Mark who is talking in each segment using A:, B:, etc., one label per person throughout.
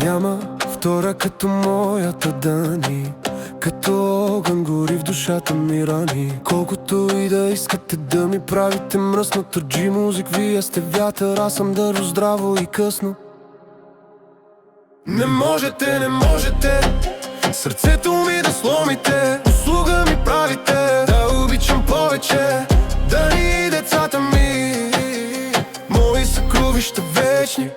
A: Няма втора като моята Дани, като огън гори в душата ми рани. Колкото и да искате да ми правите мръсно, търджи музик, вие сте вятър, аз съм дърво, здраво и късно. Не можете, не можете сърцето ми да сломите. Услуга ми правите, да обичам повече. Дани и децата ми, мои съкровища вечни.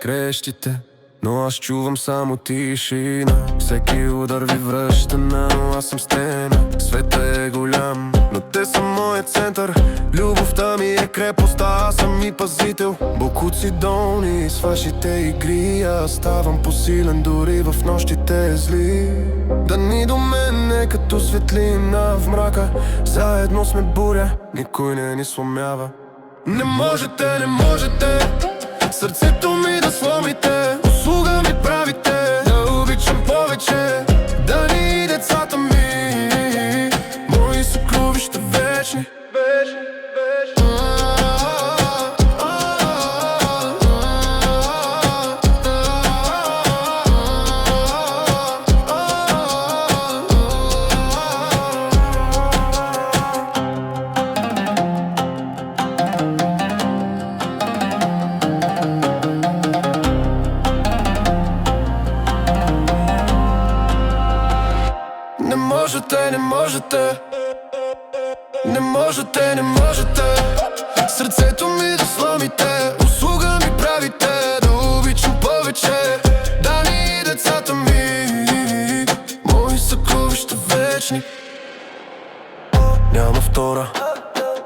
A: Крещите, но аз чувам само тишина. Всеки удар ви връща, но аз съм стена. Светът е голям, но те са моят център. Любовта ми е крепост, аз съм и пазител. Бокуци долни с вашите игри, аз ставам посилен дори в нощите зли. Дани до мен е като светлина в мрака. Заедно сме буря, никой не ни сломява. Не можете, не можете сърцето ми да сломите. Услуга ми правите, да обичам повече. Дани и децата ми, мои съкровища вечни. Не можете, не можете, не можете, не можете сърцето ми да сломите. Услуга ми правите, да обичам повече. Дани и децата ми, мои съкровища вечни.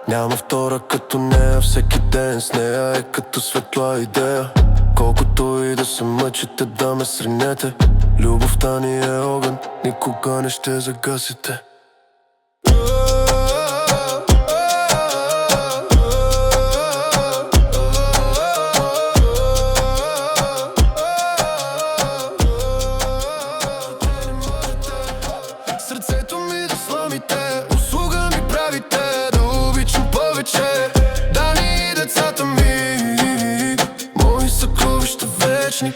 A: Няма втора като нея. Всеки ден с нея е като светла идея. Колкото и да се мъчите да ме сринете, любовта ни е огън, никога не ще загасите. Сърцето ми да сломите, услуга ми правите, да обичам повече. Дани и децата ми, мои съкровища вечни.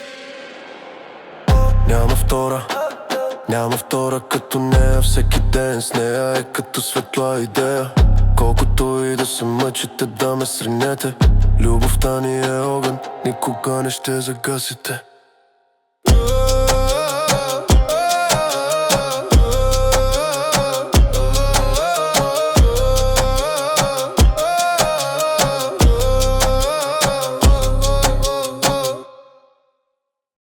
A: Няма втора като нея. Всеки ден с нея е като светла идея. Колкото и да се мъчите да ме сринете, любовта ни е огън, никога не ще загасите.